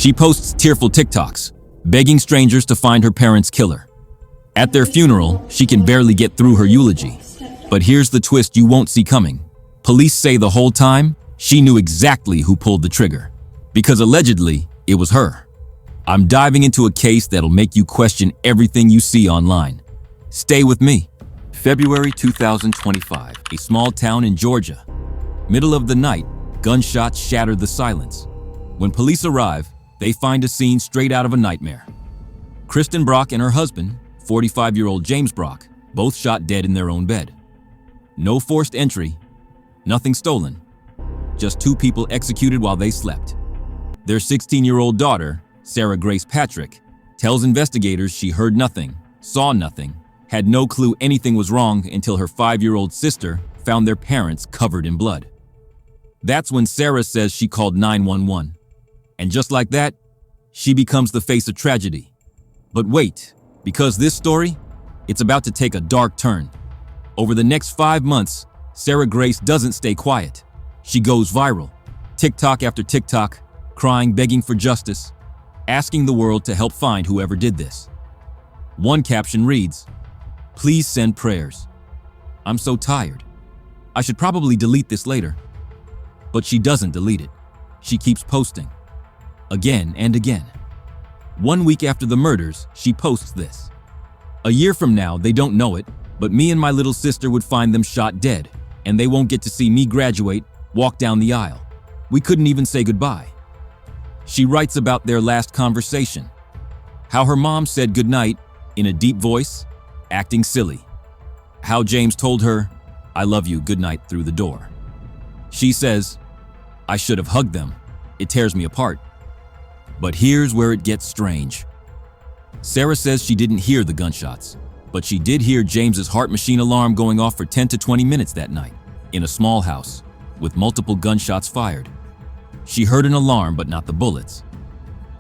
She posts tearful TikToks, begging strangers to find her parents' killer. At their funeral, she can barely get through her eulogy. But here's the twist you won't see coming. Police say the whole time, she knew exactly who pulled the trigger. Because allegedly, it was her. I'm diving into a case that'll make you question everything you see online. Stay with me. February 2025, a small town in Georgia. Middle of the night, gunshots shatter the silence. When police arrive, they find a scene straight out of a nightmare. Kristen Brock and her husband, 45-year-old James Brock, both shot dead in their own bed. No forced entry, nothing stolen, just two people executed while they slept. Their 16-year-old daughter, Sarah Grace Patrick, tells investigators she heard nothing, saw nothing, had no clue anything was wrong until her 5-year-old sister found their parents covered in blood. That's when Sarah says she called 911. And just like that, she becomes the face of tragedy. But wait, because this story, it's about to take a dark turn. Over the next 5 months, Sarah Grace doesn't stay quiet. She goes viral, TikTok after TikTok, crying, begging for justice, asking the world to help find whoever did this. One caption reads, "Please send prayers. I'm so tired. I should probably delete this later." But she doesn't delete it. She keeps posting. Again and again. 1 week after the murders, she posts this. "A year from now, they don't know it, but me and my little sister would find them shot dead, and they won't get to see me graduate, walk down the aisle. We couldn't even say goodbye." She writes about their last conversation, how her mom said goodnight in a deep voice, acting silly. How James told her, "I love you, goodnight," through the door. She says, "I should have hugged them. It tears me apart." But here's where it gets strange. Sarah says she didn't hear the gunshots, but she did hear James's heart machine alarm going off for 10 to 20 minutes that night, in a small house, with multiple gunshots fired. She heard an alarm, but not the bullets.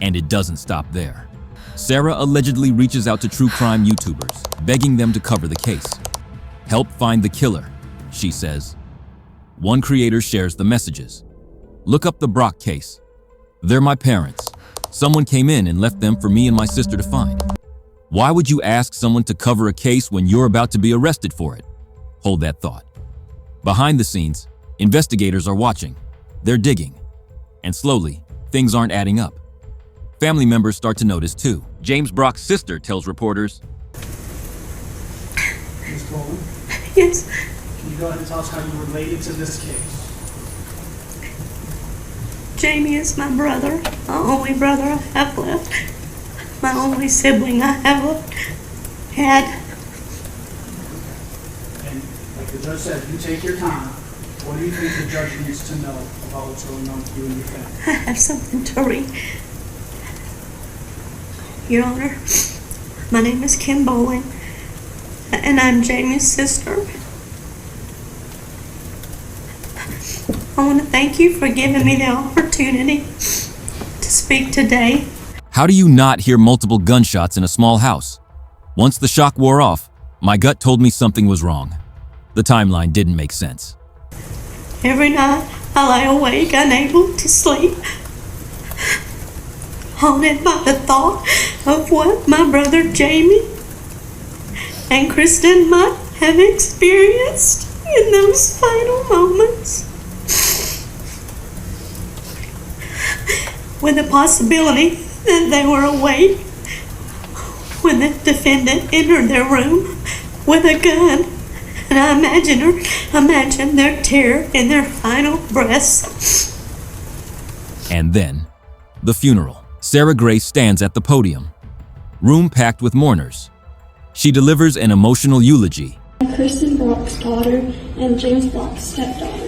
And it doesn't stop there. Sarah allegedly reaches out to true crime YouTubers, begging them to cover the case. "Help find the killer," she says. One creator shares the messages. "Look up the Brock case. They're my parents. Someone came in and left them for me and my sister to find." Why would you ask someone to cover a case when you're about to be arrested for it? Hold that thought. Behind the scenes, investigators are watching. They're digging. And slowly, things aren't adding up. Family members start to notice too. James Brock's sister tells reporters, Ms. Bowman, Yes, can you go ahead and tell us how you related to this case? Jamie is my brother, my only brother I have left, my only sibling I have had. And like the judge said, you take your time. What do you think the judge needs to know about what's going on with you and your family? I have something to read. Your Honor, my name is Kim Bowling, and I'm Jamie's sister. I want to thank you for giving me the opportunity to speak today. "How do you not hear multiple gunshots in a small house? Once the shock wore off, my gut told me something was wrong. The timeline didn't make sense." Every night I lie awake, unable to sleep, haunted by the thought of what my brother Jamie and Kristen might have experienced in those final moments. With the possibility that they were awake when the defendant entered their room with a gun. And I imagine their terror in their final breaths. And then, the funeral. Sarah Grace stands at the podium. Room packed with mourners. She delivers an emotional eulogy. I'm Kristen Brock's daughter and James Brock's stepdaughter.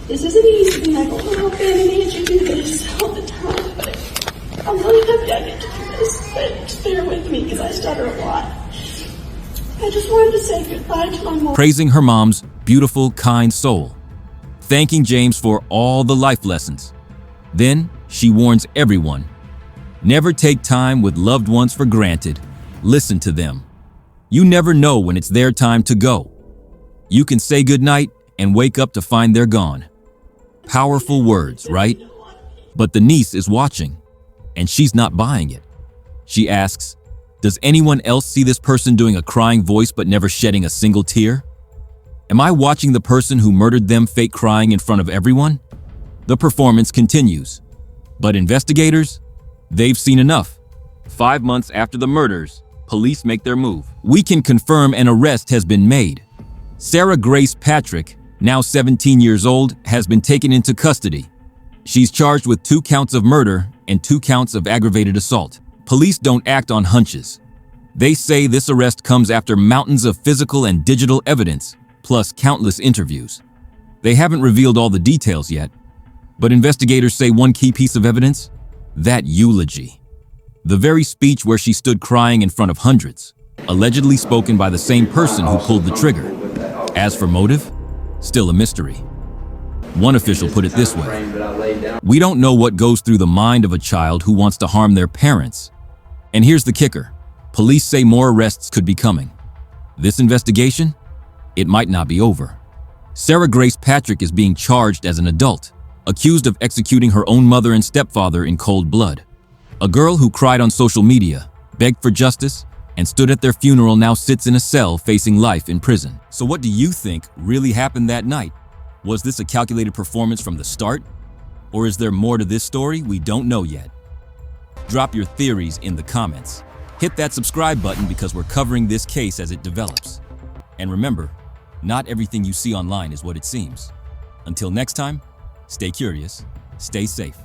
This isn't easy. I don't know how family needs to do this all the time, but I'm really happy I get to do this. But just bear with me because I stutter a lot. I just wanted to say goodbye to my mom. Praising her mom's beautiful, kind soul. Thanking James for all the life lessons. Then, she warns everyone, never take time with loved ones for granted. Listen to them. You never know when it's their time to go. You can say goodnight and wake up to find they're gone. Powerful words, right? But the niece is watching. and she's not buying it. She asks, "Does anyone else see this person doing a crying voice but never shedding a single tear? Am I watching the person who murdered them fake crying in front of everyone?" The performance continues. But investigators, they've seen enough. 5 months after the murders, police make their move. We can confirm an arrest has been made. Sarah Grace Patrick, now 17 years old, has been taken into custody. She's charged with 2 counts of murder and 2 counts of aggravated assault. Police don't act on hunches. They say this arrest comes after mountains of physical and digital evidence, plus countless interviews. They haven't revealed all the details yet, but investigators say one key piece of evidence: that eulogy. The very speech where she stood crying in front of hundreds, allegedly spoken by the same person who pulled the trigger. As for motive, still a mystery. One official put it this way: "We don't know what goes through the mind of a child who wants to harm their parents." And here's the kicker: police say more arrests could be coming. This investigation, it might not be over. Sarah Grace Patrick is being charged as an adult, accused of executing her own mother and stepfather in cold blood. A girl who cried on social media, begged for justice, and stood at their funeral now sits in a cell facing life in prison. So what do you think really happened that night? Was this a calculated performance from the start? Or is there more to this story we don't know yet? Drop your theories in the comments. Hit that subscribe button because we're covering this case as it develops. And remember, not everything you see online is what it seems. Until next time, stay curious, stay safe.